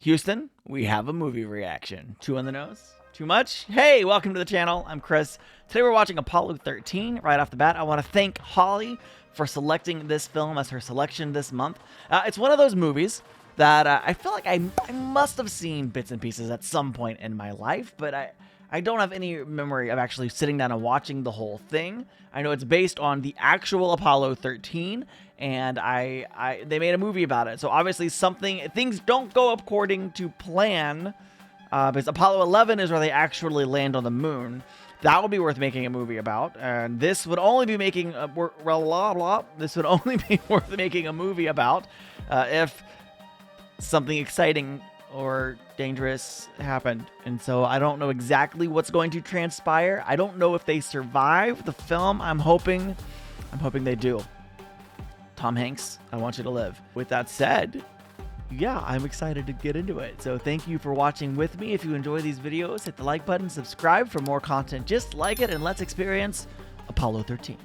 Houston, we have a movie reaction. Two on the nose? Too much? Hey, welcome to the channel. I'm Chris. Today we're watching Apollo 13. Right off the bat, I want to thank Holly for selecting this film as her selection this month. It's one of those movies that I feel like I must have seen bits and pieces at some point in my life, but I don't have any memory of actually sitting down and watching the whole thing. I know it's based on the actual Apollo 13, and they made a movie about it. So obviously things don't go according to plan, because Apollo 11 is where they actually land on the moon. That would be worth making a movie about, and this would only be making this would only be worth making a movie about if something exciting or dangerous happened. And so I don't know exactly what's going to transpire. I don't know if they survive the film. I'm hoping they do. Tom Hanks, I want you to live. With that said, yeah, I'm excited to get into it. So thank you for watching with me. If you enjoy these videos, hit the like button, subscribe for more content just like it, and let's experience Apollo 13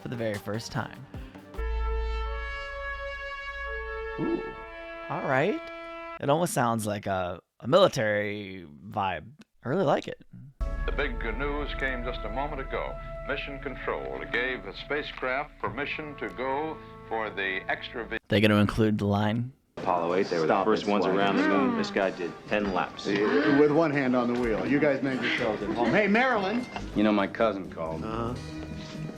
for the very first time. Ooh, all right. It almost sounds like a military vibe. I really like it. The big news came just a moment ago. Mission Control gave the spacecraft permission to go for the extra... They're going to include the line. Apollo 8, they were the first ones around the moon. This guy did 10 laps. With one hand on the wheel. You guys made yourselves at home. Hey, Marilyn! You know, my cousin called.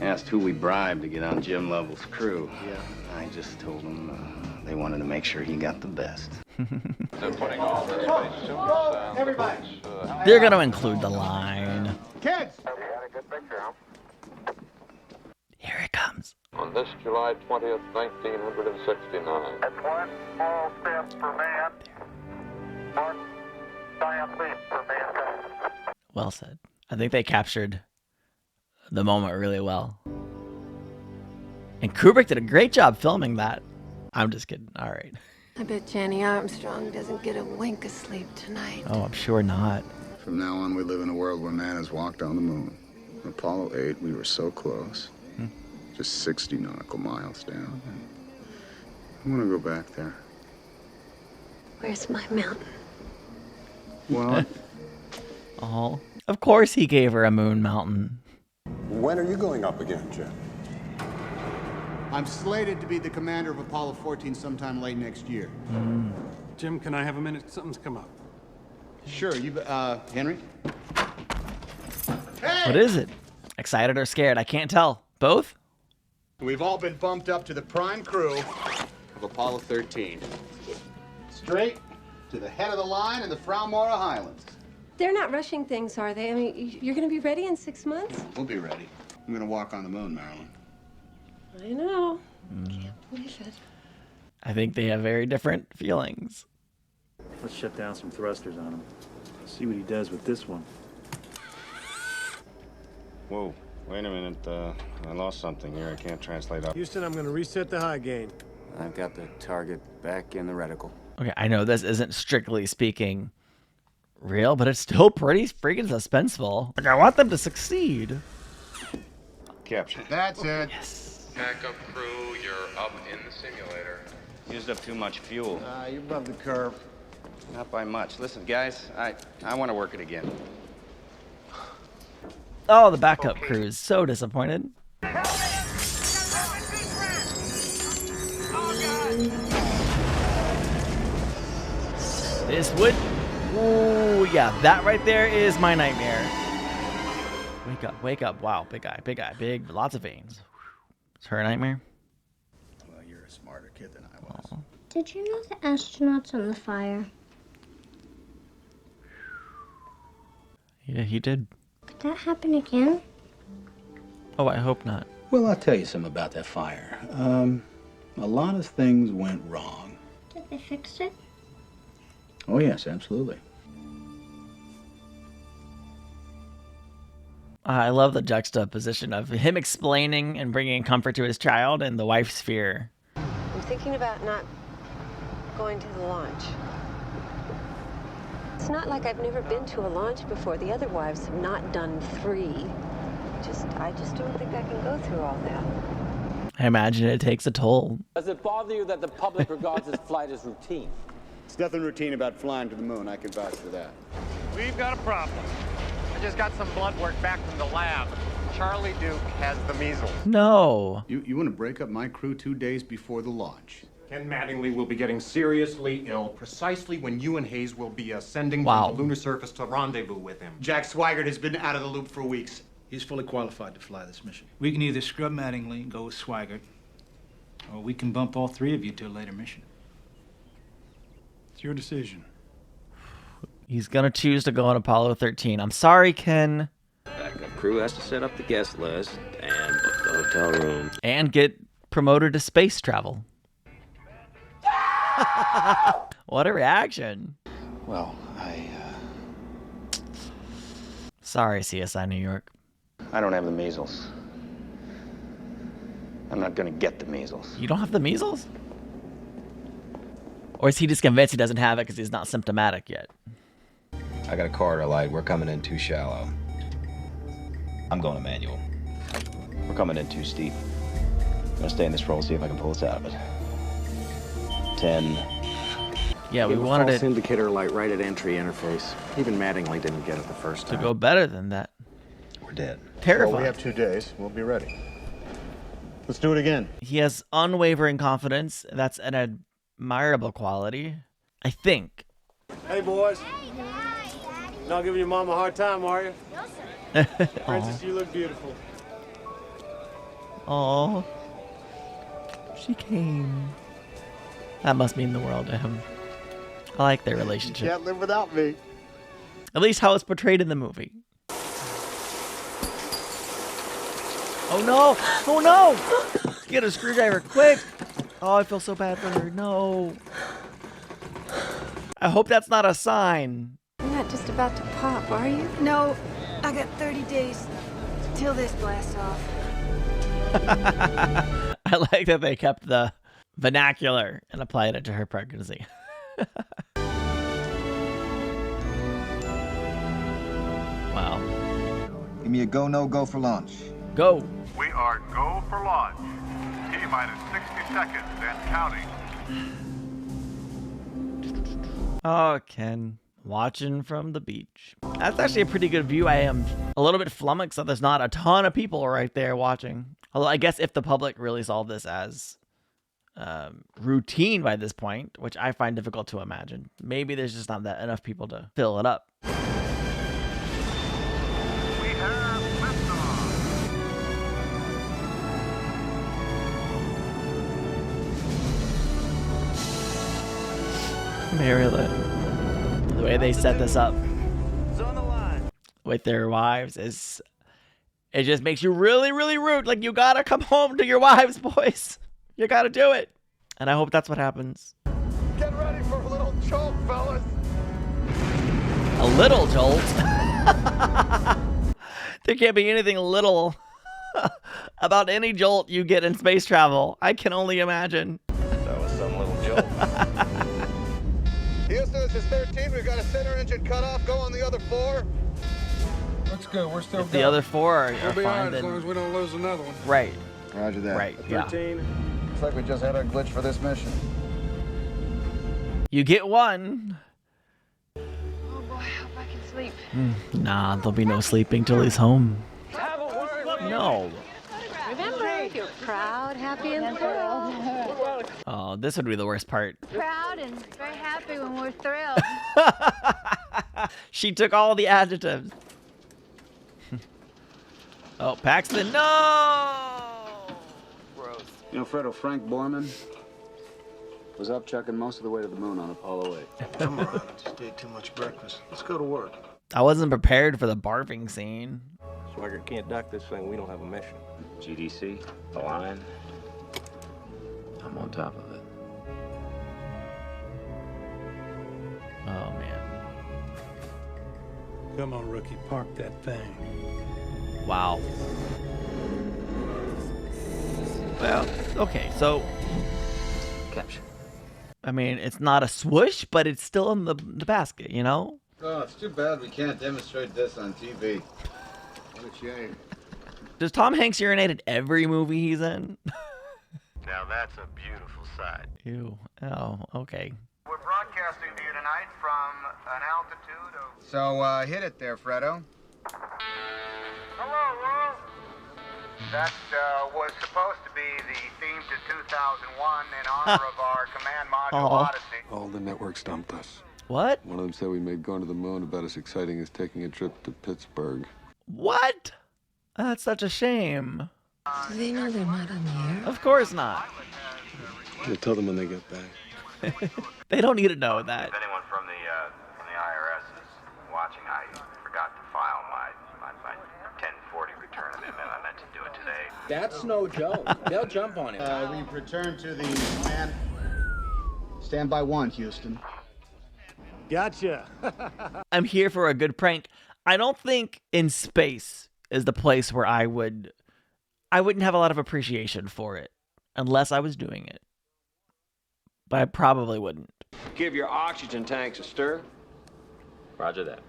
Asked who we bribed to get on Jim Lovell's crew. Yeah. I just told him they wanted to make sure he got the best. putting all the spacesuits, everybody! They're going to include the line. Kids! Here it comes. On this July 20th, 1969. That's one small step for man, one giant leap for mankind. Well said. I think they captured the moment really well. And Kubrick did a great job filming that. I'm just kidding. All right. I bet Jenny Armstrong doesn't get a wink of sleep tonight. Oh, I'm sure not. From now on, we live in a world where man has walked on the moon. On Apollo 8, we were so close. Just 60 nautical miles down. I want to go back there. Where's my mountain? What? Oh, of course he gave her a moon mountain. When are you going up again, Jim? I'm slated to be the commander of Apollo 14 sometime late next year. Jim, can I have a minute? Something's come up. Sure, Henry? What is it? Excited or scared? I can't tell. Both? We've all been bumped up to the prime crew of Apollo 13. Straight to the head of the line in the Fraumora Highlands. They're not rushing things, are they? I mean, you're going to be ready in 6 months? We'll be ready. I'm going to walk on the moon, Marilyn. I know. Can't believe it. I think they have very different feelings. Let's shut down some thrusters on him. See what he does with this one. Whoa, wait a minute. I lost something here. I can't translate up. Houston, I'm going to reset the high gain. I've got the target back in the reticle. Okay, I know this isn't strictly speaking real, but it's still pretty freaking suspenseful. Like, I want them to succeed. Capture. That's it. Yes. Backup crew, you're up in the simulator. Used up too much fuel. You're above the curve. Not by much. Listen, guys, I want to work it again. Oh, the backup crew is so disappointed. This would... Ooh, yeah, that right there is my nightmare. Wake up, wake up. Wow, big guy, big, lots of veins. It's her nightmare? Well, you're a smarter kid than I was. Oh. Did you know the astronauts on the fire? Yeah, he did. Could that happen again? Oh, I hope not. Well, I'll tell you something about that fire. A lot of things went wrong. Did they fix it? Oh, yes, absolutely. I love the juxtaposition of him explaining and bringing comfort to his child and the wife's fear. I'm thinking about not going to the launch. It's not like I've never been to a launch before. The other wives have not done 3. I just don't think I can go through all that. I imagine it takes a toll. Does it bother you that the public regards this flight as routine? It's nothing routine about flying to the moon. I can vouch for that. We've got a problem. I just got some blood work back from the lab. Charlie Duke has the measles. No. You want to break up my crew 2 days before the launch? Ken Mattingly will be getting seriously ill precisely when you and Hayes will be ascending Wow. from the lunar surface to rendezvous with him. Jack Swigert has been out of the loop for weeks. He's fully qualified to fly this mission. We can either scrub Mattingly and go with Swigert, or we can bump all three of you to a later mission. It's your decision. He's gonna choose to go on Apollo 13. I'm sorry, Ken. Backup crew has to set up the guest list and book the hotel room. And get promoted to space travel. What a reaction. Well, Sorry, CSI New York. I don't have the measles. I'm not gonna get the measles. You don't have the measles? Or is he just convinced he doesn't have it because he's not symptomatic yet? I got a corridor light. We're coming in too shallow. I'm going to manual. We're coming in too steep. I'm gonna stay in this role, see if I can pull us out of it. 10. Yeah, we Give a wanted false it indicator light right at entry interface. Even Mattingly didn't get it the first to time. go better than that. We're dead. Terrifying. Well, we have 2 days. We'll be ready. Let's do it again. He has unwavering confidence. That's an admirable quality, I think. Hey, boys. Not giving your mom a hard time, are you? Princess, you look beautiful. Oh, she came. That must mean the world to him. I like their relationship. Can't live without me. At least how it's portrayed in the movie. Oh no! Oh no! Get a screwdriver, quick! Oh, I feel so bad for her. No. I hope that's not a sign. You're not just about to pop, are you? No, I got 30 days till this blasts off. I like that they kept the vernacular and applied it to her pregnancy. Wow. Give me a go, no go for launch. Go. We are go for launch. T-minus 60 seconds and counting. Oh, Ken. Watching from the beach. That's actually a pretty good view. I am a little bit flummoxed that there's not a ton of people right there watching. Although I guess if the public really saw this as routine by this point, which I find difficult to imagine, maybe there's just not that enough people to fill it up. We have liftoff. Maryland. The way they set this up with their wives is, it just makes you really, really root. Like, you gotta come home to your wives, boys. You gotta do it. And I hope that's what happens. Get ready for a little jolt, fellas. A little jolt? There can't be anything little about any jolt you get in space travel. I can only imagine. That was some little joke. Houston, this is 13. We've got a center engine cut off. Go on the other 4. That's good. We're still If the other 4 are We'll be all fine, right as long then as we don't lose another one. right, Roger that. right, yeah. 13. Looks like we just had our glitch for this mission. You get one. Oh boy, I hope I can sleep. Nah, there'll be no sleeping till he's home. No. Remember, you're proud, happy, and thrilled. Oh, this would be the worst part. Proud and very happy when we're thrilled. She took all the adjectives. Oh, Paxton, no! Gross. You know, Fredo, Frank Borman was up chucking most of the way to the moon on Apollo 8. Come on, I just ate too much breakfast. Let's go to work. I wasn't prepared for the barfing scene. Swigert can't duck this thing. We don't have a mission. GDC, the line. I'm on top of it. Oh, man. Come on, rookie, park that thing. Wow. Well, okay, so Capture. I mean, it's not a swoosh, but it's still in the basket, you know? Oh, it's too bad we can't demonstrate this on TV. What a shame. Does Tom Hanks urinate in every movie he's in? Now that's a beautiful sight. Ew. Oh, okay. We're broadcasting broadcasting to you tonight from an altitude of... So, hit it there, Fredo. Hello, world. That was supposed to be the theme to 2001 in honor of our command module Odyssey. All the networks dumped us. What? One of them said we made going to the moon about as exciting as taking a trip to Pittsburgh. What? That's such a shame. Do they know they're not on the air? Of course not. We'll tell them when they get back. They don't need to know that. If anyone from the IRS is watching, I forgot to file my 1040 return amendment. I meant to do it today. That's no joke. They'll jump on it. We've returned to the plan. Stand by one, Houston. Gotcha. I'm here for a good prank. I don't think in space is the place where I wouldn't have a lot of appreciation for it unless I was doing it. But I probably wouldn't. Give your oxygen tanks a stir. Roger that.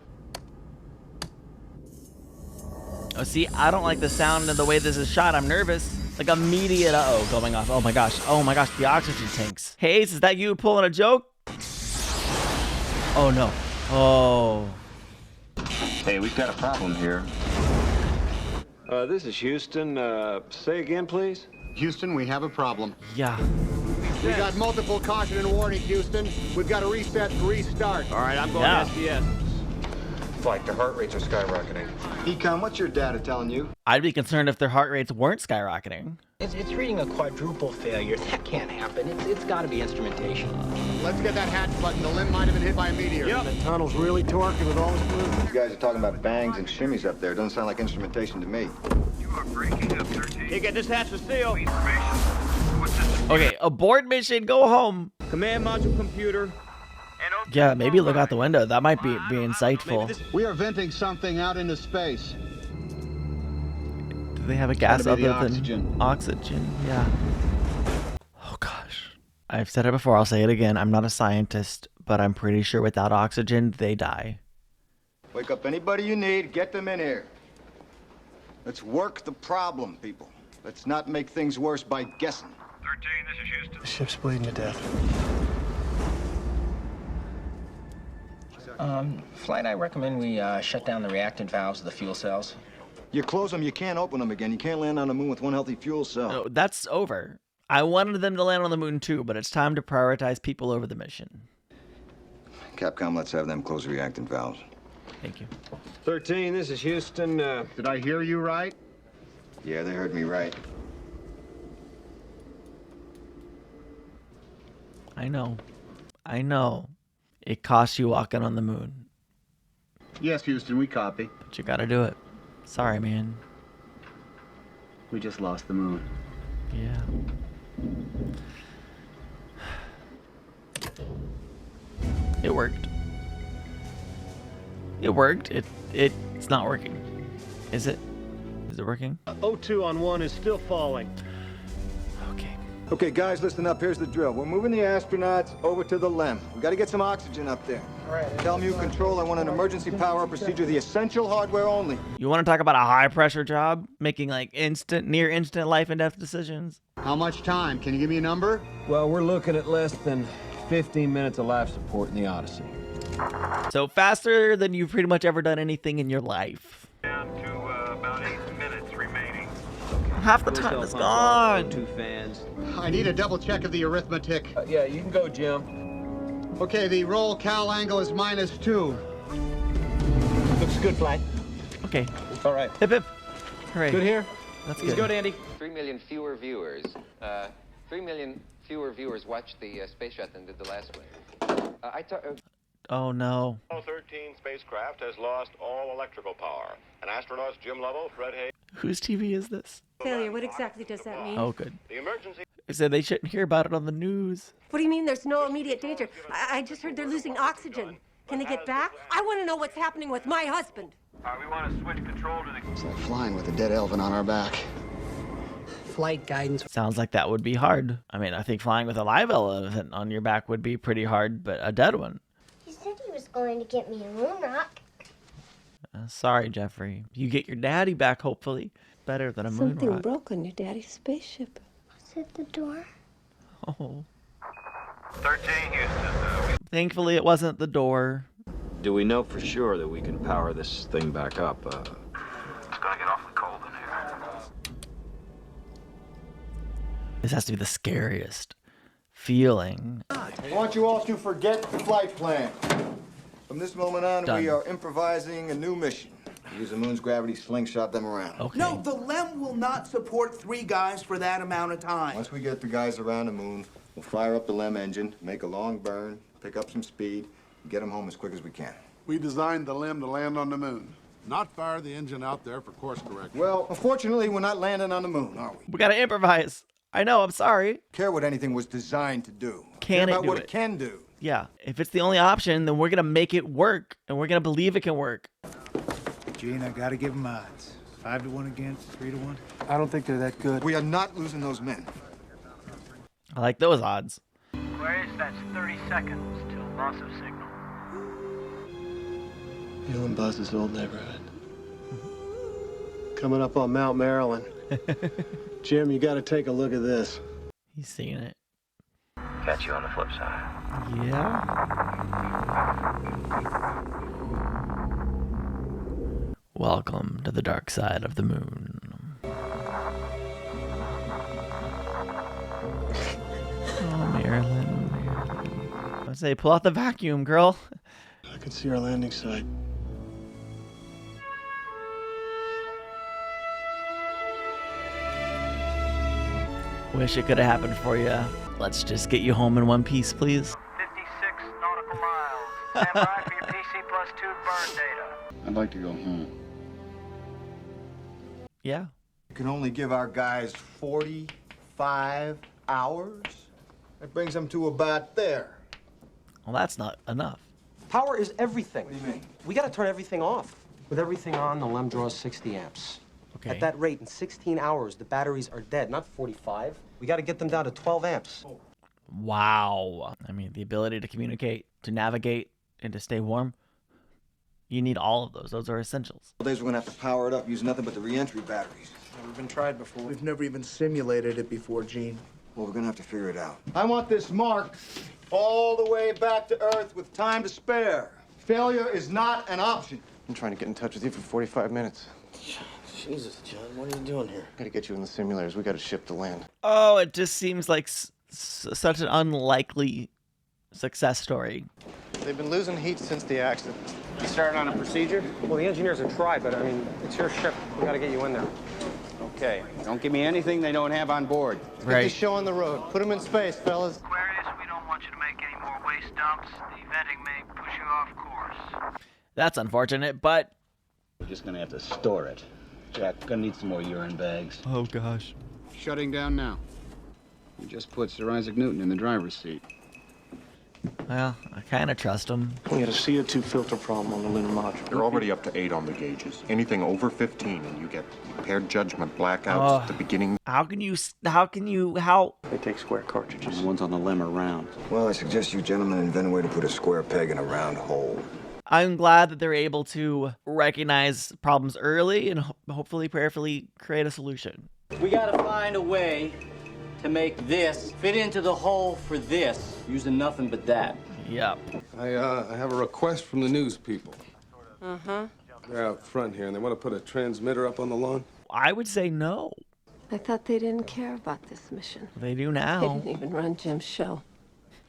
Oh, see, I don't like the sound and the way this is shot. I'm nervous. Like immediate uh-oh going off. Oh my gosh, the oxygen tanks. Hey, Ace, is that you pulling a joke? Oh no. Oh. Hey, we've got a problem here. This is Houston. Say again, please. Houston, we have a problem. Yeah. We got multiple caution and warning, Houston. We've got to reset and restart. All right, I'm going Yeah. SDS. Flight, the heart rates are skyrocketing. Econ, what's your data telling you? I'd be concerned if their heart rates weren't skyrocketing. It's reading a quadruple failure. That can't happen. It's got to be instrumentation. Let's get that hatch button. The limb might have been hit by a meteor. Yep. The tunnel's really torquing with all this movement. You guys are talking about bangs and shimmies up there. Doesn't sound like instrumentation to me. You are breaking up, 13. Hey, get this hatch to seal. Okay, abort mission, go home. Command module computer. Yeah, maybe look out the window. That might be insightful. We are venting something out into space. Do they have a gas gotta be other the than oxygen? Yeah. Oh gosh. I've said it before, I'll say it again. I'm not a scientist, but I'm pretty sure without oxygen, they die. Wake up anybody you need, get them in here. Let's work the problem, people. Let's not make things worse by guessing. 13, this is Houston. The ship's bleeding to death. Flight, I recommend we shut down the reactant valves of the fuel cells. You close them, you can't open them again. You can't land on the moon with one healthy fuel cell. No, that's over. I wanted them to land on the moon too, but it's time to prioritize people over the mission. Capcom, let's have them close the reactant valves. Thank you. 13, this is Houston. Did I hear you right? Yeah, they heard me right. I know. It costs you walking on the moon. Yes, Houston, we copy. But you gotta do it. Sorry, man. We just lost the moon. Yeah. It worked. It worked. It's not working. Is it? Is it working? O2 on 1 is still falling. Okay, guys, listen up. Here's the drill. We're moving the astronauts over to the LEM. We got to get some oxygen up there. Tell them you control. I want an emergency power procedure, the essential hardware only. You want to talk about a high pressure job? Making like near instant life and death decisions? How much time? Can you give me a number? Well, we're looking at less than 15 minutes of life support in the Odyssey. So faster than you've pretty much ever done anything in your life. Down to about 8 minutes remaining. Half the time is gone. 2 fans. I need a double check of the arithmetic. Yeah, you can go, Jim. Okay, the roll cal angle is -2. Looks good, Flight. Okay. All right. Hip hip. Hooray. Good here? That's He's good, Andy. 3 million fewer viewers. 3 million fewer viewers watched the space shuttle than did the last one. Oh no. Apollo 13 spacecraft has lost all electrical power. And astronauts Jim Lovell, Fred Hayes. Whose TV is this? Failure, what exactly does that mean? Oh, good. The emergency. I said they shouldn't hear about it on the news. What do you mean there's no immediate danger? I just heard they're losing oxygen. Can they get back? I want to know what's happening with my husband. We want to switch control to the... It's like flying with a dead elephant on our back. Flight guidance. Sounds like that would be hard. I mean, I think flying with a live elephant on your back would be pretty hard, but a dead one. He said he was going to get me a moon rock. Sorry, Jeffrey. You get your daddy back, hopefully. Better than a moon rock. Something broke on your daddy's spaceship. Was it the door? Oh. 13, Houston. Thankfully, it wasn't the door. Do we know for sure that we can power this thing back up? It's gonna get awfully cold in here. This has to be the scariest feeling. I want you all to forget the flight plan. From this moment on, Done. we are improvising a new mission. Use the moon's gravity, slingshot them around. Okay. No, the LEM will not support 3 guys for that amount of time. Once we get the guys around the moon, we'll fire up the LEM engine, make a long burn, pick up some speed, and get them home as quick as we can. We designed the LEM to land on the moon, not fire the engine out there for course correction. Well, unfortunately, we're not landing on the moon, are we? We gotta improvise. I know, I'm sorry. Care what anything was designed to do. Can Care it about do what it? it can do. Yeah, if it's the only option, then we're gonna make it work, and we're gonna believe it can work. Gene, I gotta give him odds. 5 to 1 against, 3 to 1. I don't think they're that good. We are not losing those men. I like those odds. Aquarius, that's 30 seconds till loss of signal. Elon Buzz's old neighborhood. Coming up on Mount Maryland. Jim, you gotta take a look at this. He's seeing it. Catch you on the flip side. Yeah. Welcome to the dark side of the moon. Oh, Marilyn. I say, pull out the vacuum, girl. I can see our landing site. Wish it could have happened for you. Let's just get you home in one piece, please. 56 nautical miles. Stand by for your PC plus 2 burn data. I'd like to go home. Yeah. You can only give our guys 45 hours? That brings them to about there. Well, that's not enough. Power is everything. What do you mean? We got to turn everything off. With everything on, the LEM draws 60 amps. Okay. At that rate, in 16 hours, the batteries are dead, not 45. We got to get them down to 12 amps. Wow. I mean, the ability to communicate, to navigate, and to stay warm. You need all of those. Those are essentials. Days we're gonna have to power it up using nothing but the re-entry batteries. Never been tried before. We've never even simulated it before, Gene. Well, we're gonna have to figure it out. I want this mark all the way back to Earth with time to spare. Failure is not an option. I'm trying to get in touch with you for 45 minutes. Jesus, John, what are you doing here? Gotta get you in the simulators. We gotta ship to land. Oh, it just seems like such an unlikely success story. They've been losing heat since the accident. You started on a procedure? Well, the engineers have tried, but I mean, it's your ship. We got to get you in there. Okay, don't give me anything they don't have on board. Let's get the show on the road. Put them in space, fellas. Aquarius, we don't want you to make any more waste dumps. The venting may push you off course. That's unfortunate, but... We're just gonna have to store it. Jack, gonna need some more urine bags. Oh, gosh. Shutting down now. We just put Sir Isaac Newton in the driver's seat. Well, I kind of trust him. We had a CO2 filter problem on the lunar module. You're already up to 8 on the gauges. Anything over 15 and you get impaired judgment blackouts at the beginning. How? They take square cartridges. The ones on the LEM are round. Well, I suggest you gentlemen invent a way to put a square peg in a round hole. I'm glad that they're able to recognize problems early and hopefully, prayerfully, create a solution. We gotta find a way to make this fit into the hole for this, using nothing but that. Yep. I have a request from the news people. Uh-huh. They're out front here, and they want to put a transmitter up on the lawn. I would say no. I thought they didn't care about this mission. They do They now. didn't even run Jim's show.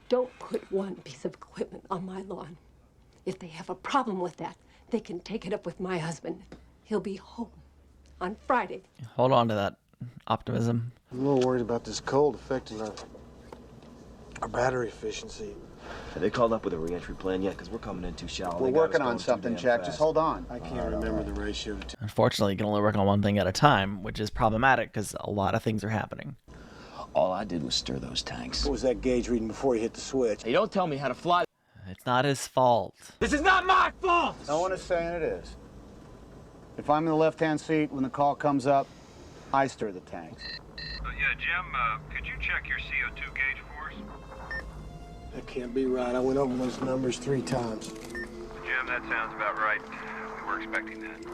Don't put one piece of equipment on my lawn. If they have a problem with that, they can take it up with my husband. He'll be home on Friday. Hold on to that optimism. I'm a little worried about this cold affecting our battery efficiency. Have they called up with a re-entry plan yet? Because we're coming in too shallow. We're working on something, Jack. Just hold on. I can't remember the ratio to... Unfortunately, you can only work on one thing at a time, which is problematic because a lot of things are happening. All I did was stir those tanks. What was that gauge reading before you hit the switch? Hey, don't tell me how to fly. It's not his fault. This is not my fault! No one is saying it is. If I'm in the left-hand seat when the call comes up, I stir the tanks. Yeah, Jim, could you check your CO2 gauge for us? That can't be right. I went over those numbers 3 times. Jim, that sounds about right. We were expecting that.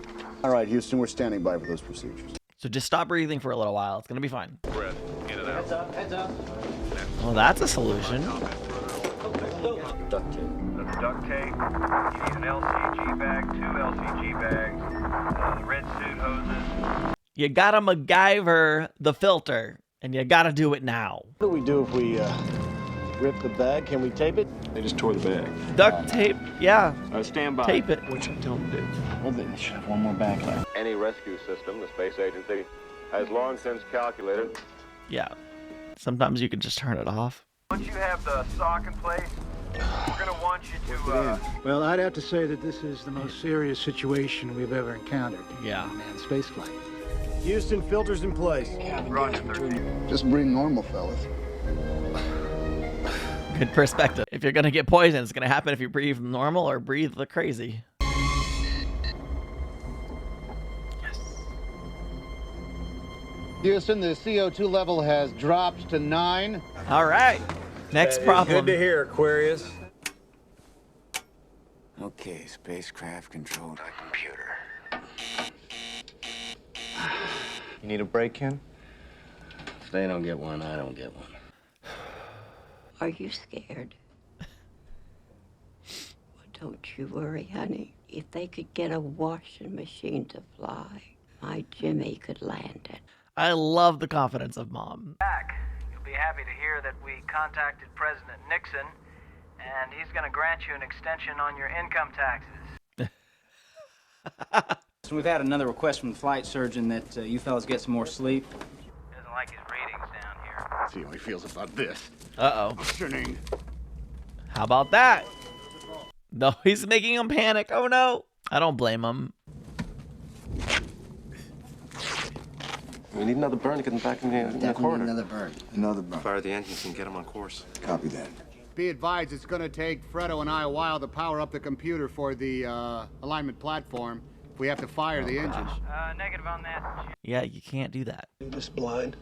All right, Houston, we're standing by for those procedures. So just stop breathing for a little while. It's going to be fine. Breath in and out. Heads up, heads up. Well, that's a solution. duct tape. That's duct tape. You need an LCG bag, 2 LCG bags, red suit hoses. You gotta MacGyver the filter, and you gotta do it now. What do we do if we rip the bag? Can we tape it? They just tore the bag. Duct tape, yeah. Stand by. Tape it. What should I tell them to do? Well, they should have one more bag left. Any rescue system, the space agency, has long since calculated. Yeah. Sometimes you can just turn it off. Once you have the sock in place, we're gonna want you to, Well, I'd have to say that this is the most serious situation we've ever encountered. Yeah. In manned spaceflight. Houston, filters in place. Roger, 13. Just breathe normal, fellas. Good perspective. If you're gonna get poisoned, it's gonna happen if you breathe normal or breathe the crazy. Houston, the CO2 level has dropped to 9. All right. Next problem. Good to hear, Aquarius. Okay, spacecraft controlled by computer. You need a break, Ken? If they don't get one, I don't get one. Are you scared? Well, don't you worry, honey. If they could get a washing machine to fly, my Jimmy could land it. I love the confidence of Mom. Back. You'll be happy to hear that we contacted President Nixon, and he's going to grant you an extension on your income taxes. So we've had another request from the flight surgeon that you fellas get some more sleep. Doesn't like his readings down here. See how he feels about this. Uh-oh. Auctioning. How about that? No, he's making him panic. Oh, no. I don't blame him. We need another burn to get them back in the corridor. Another burn. Another burn. Fire the engines and get them on course. Copy that. Be advised, it's going to take Fredo and I a while to power up the computer for the alignment platform. If we have to fire the engines. Negative on that. Yeah, you can't do that. You're just blind.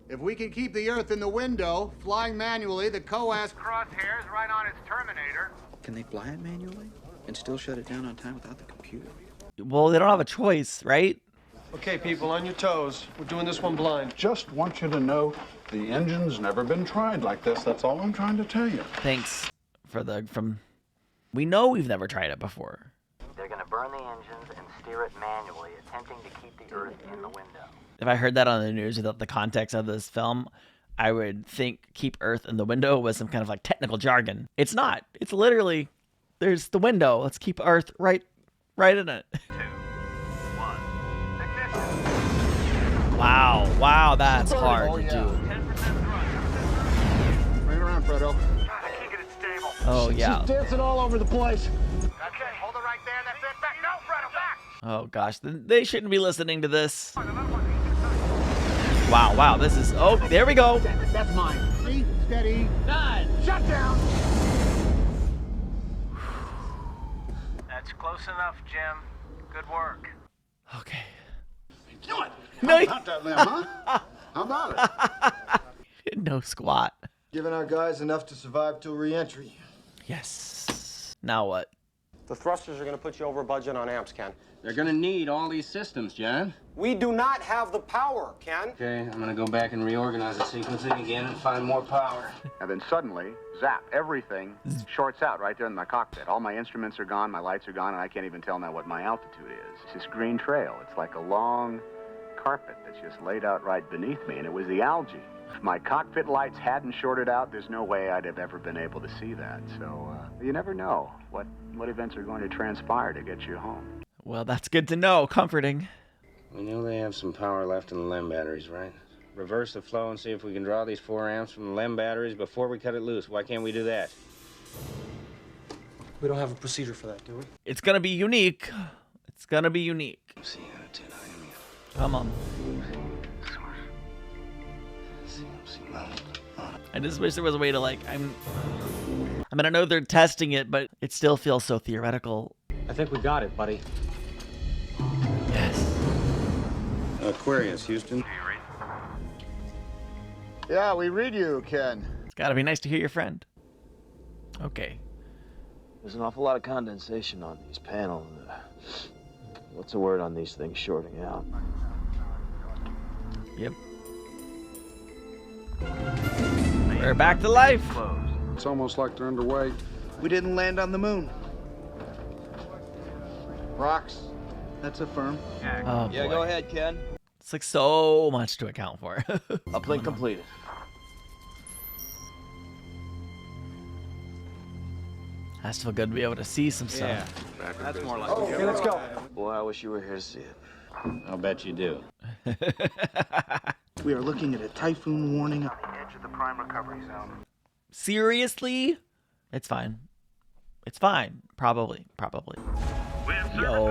If we can keep the Earth in the window, flying manually, the COAS Crosshairs right on its terminator. Can they fly it manually and still shut it down on time without the computer? Well, they don't have a choice, right? Okay, people, on your toes. We're doing this one blind. Just want you to know the engine's never been tried like this. That's all I'm trying to tell you. Thanks for we know we've never tried it before. They're going to burn the engines and steer it manually, attempting to keep the Earth in the window. If I heard that on the news without the context of this film, I would think keep Earth in the window was some kind of like technical jargon. It's not. It's literally, there's the window. Let's keep Earth right in it. 2, 1, Wow, that's hard to do. 10% thrust. Bring it around, Fredo. God, I can't get it stable. Oh, yeah. She's dancing all over the place. Okay, hold it right there. That's it. Back. No, Fredo, back. Oh, gosh. They shouldn't be listening to this. Wow, this is... Oh, there we go. That's mine. See? Steady. 9. Shut down. That's close enough, Jim. Good work. Okay. Do it. No, How about that, Lim, huh? How about it? No squat. Giving our guys enough to survive till re-entry. Yes. Now what? The thrusters are going to put you over budget on amps, Ken. They're gonna need all these systems, John. We do not have the power, Ken. Okay, I'm gonna go back and reorganize the sequencing again and find more power. And then suddenly, zap, everything shorts out right there in my cockpit. All my instruments are gone, my lights are gone, and I can't even tell now what my altitude is. It's this green trail. It's like a long carpet that's just laid out right beneath me, and it was the algae. If my cockpit lights hadn't shorted out, there's no way I'd have ever been able to see that. So you never know what events are going to transpire to get you home. Well, that's good to know. Comforting. We know they have some power left in the LEM batteries, right? Reverse the flow and see if we can draw these 4 amps from the LEM batteries before we cut it loose. Why can't we do that? We don't have a procedure for that, do we? It's gonna be unique. It's gonna be unique. Come on. I just wish there was a way to I mean, I know they're testing it, but it still feels so theoretical. I think we got it, buddy. Yes. Aquarius, Houston. Yeah, we read you, Ken. It's gotta be nice to hear your friend. Okay. There's an awful lot of condensation on these panels. What's the word on these things shorting out? Yep. We're back to life. It's almost like they're underway. We didn't land on the moon. Rocks. That's a firm. Oh, Yeah, boy. go ahead, Ken. It's like so much to account for. Uplink completed. Has to feel good to be able to see some stuff. Yeah, that's more like. Okay, let's go. Boy, I wish you were here to see it. I'll bet you do. We are looking at a typhoon warning on the edge of the prime recovery zone. Seriously? It's fine. It's fine. Probably. Yo.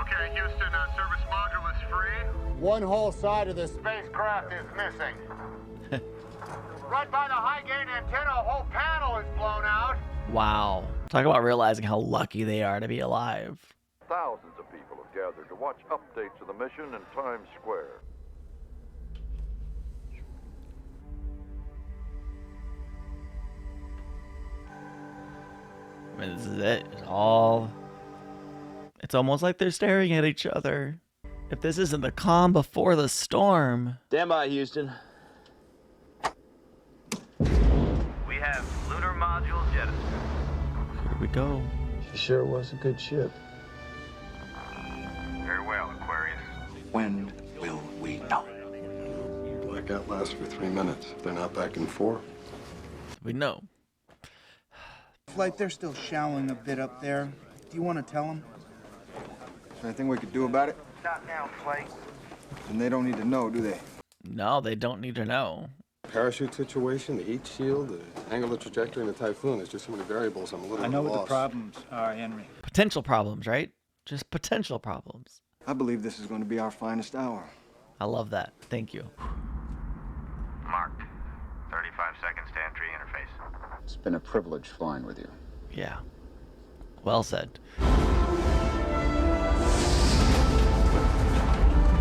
Okay, Houston, service module is free. One whole side of this. Spacecraft is missing. Right by the high gain antenna, a whole panel is blown out. Wow. Talk about realizing how lucky they are to be alive. Thousands of people have gathered to watch updates of the mission in Times Square. I mean, this is it. It's almost like they're staring at each other. If this isn't the calm before the storm. Stand by, Houston. We have lunar module jettisoned. Here we go. She sure was a good ship. Very well, Aquarius. When will we know? Blackout lasts for 3 minutes. If they're not back in 4. We know. Flight, they're still showering a bit up there. Do you want to tell them? Is there anything we could do about it? Not now, Flight. And they don't need to know, do they? No, they don't need to know. Parachute situation, the heat shield, the angular trajectory, and the typhoon. There's just so many variables. I'm a little I know what the lost. problems are, Henry. Potential problems, right? Just potential problems. I believe this is going to be our finest hour. I love that. Thank you. Marked. 35 seconds to entry interface. It's been a privilege flying with you. Yeah. Well said.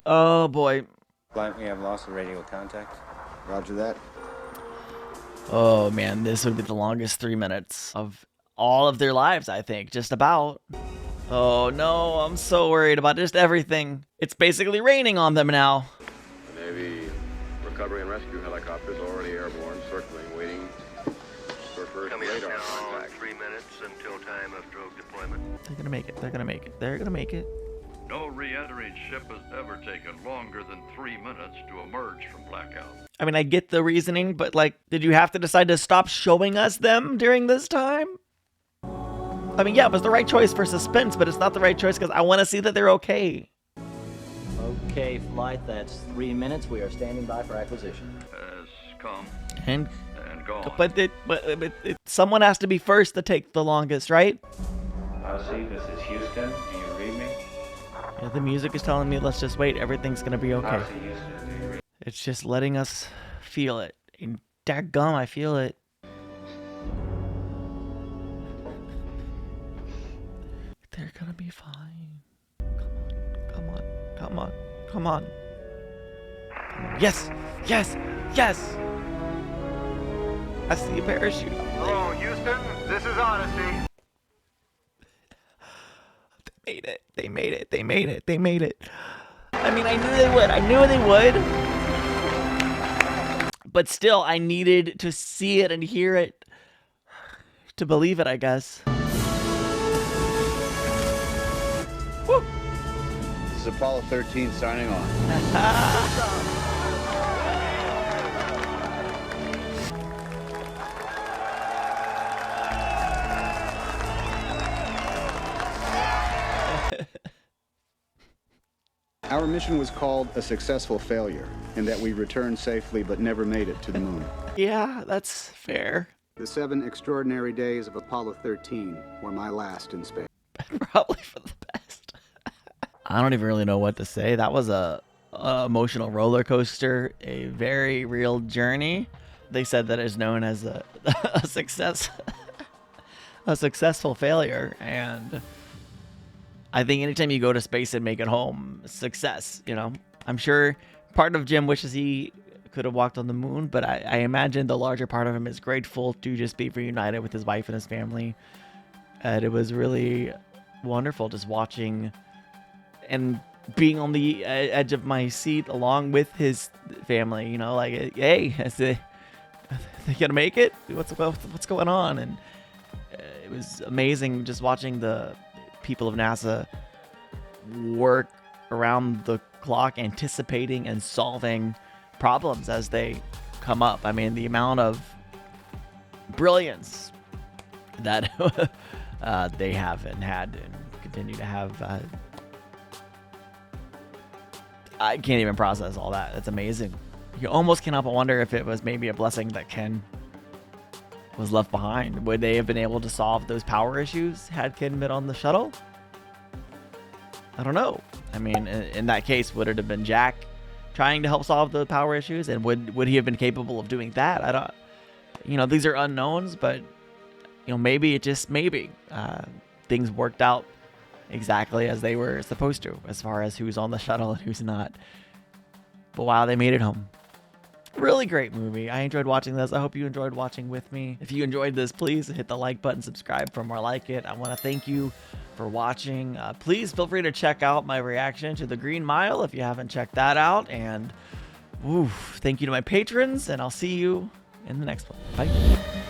Oh boy. Flight, we have lost the radio contact. Roger that. Oh man, this would be the longest 3 minutes of all of their lives, I think. Just about. Oh no, I'm so worried about just everything. It's basically raining on them now. The Navy recovery and rescue helicopters already airborne, circling, waiting for first radar contact. 3 minutes until time of drogue deployment. They're gonna make it. They're gonna make it. They're gonna make it. No re-entering ship has ever taken longer than 3 minutes to emerge from blackout. I mean, I get the reasoning, but like, did you have to decide to stop showing us them during this time? I mean, yeah, it was the right choice for suspense, but it's not the right choice because I want to see that they're okay. Okay, Flight, that's 3 minutes. We are standing by for acquisition. Has come And gone. but someone has to be first to take the longest, right? See, this is Houston. Do you read me? Yeah, the music is telling me let's just wait. Everything's gonna be okay. Houston, do you read? It's just letting us feel it. And dadgum, I feel it. They're gonna be fine. Come on, come on, come on, come on. Yes, yes, yes! I see a parachute. Hello, Houston. This is Odyssey. They made it. They made it. They made it. They made it. I mean, I knew they would. I knew they would. But still, I needed to see it and hear it to believe it, I guess. Woo. This is Apollo 13 signing on. Our mission was called a successful failure, in that we returned safely but never made it to the moon. Yeah, that's fair. The 7 extraordinary days of Apollo 13 were my last in space. Probably for the best. I don't even really know what to say. That was a emotional roller coaster, a very real journey. They said that is known as a success, a successful failure, and I think anytime you go to space and make it home, success, you know. I'm sure part of Jim wishes he could have walked on the moon, but I imagine the larger part of him is grateful to just be reunited with his wife and his family. And it was really wonderful just watching and being on the edge of my seat along with his family, you know, like, hey, are they gonna make it? What's going on? And was amazing just watching the people of NASA work around the clock, anticipating and solving problems as they come up. I mean, the amount of brilliance that they have and had and continue to have. I can't even process all that. It's amazing. You almost cannot but wonder if it was maybe a blessing that Ken was left behind. Would they have been able to solve those power issues had Ken been on the shuttle? I don't know. I mean, in that case, would it have been Jack trying to help solve the power issues? And would he have been capable of doing that? I don't, you know, these are unknowns, but, you know, maybe things worked out exactly as they were supposed to, as far as who's on the shuttle and who's not. But wow, they made it home. Really great movie. I enjoyed watching this. I hope you enjoyed watching with me. If you enjoyed this, please hit the like button, subscribe for more like it. I want to thank you for watching. Please feel free to check out my reaction to The Green Mile if you haven't checked that out. And thank you to my patrons, and I'll see you in the next one. Bye.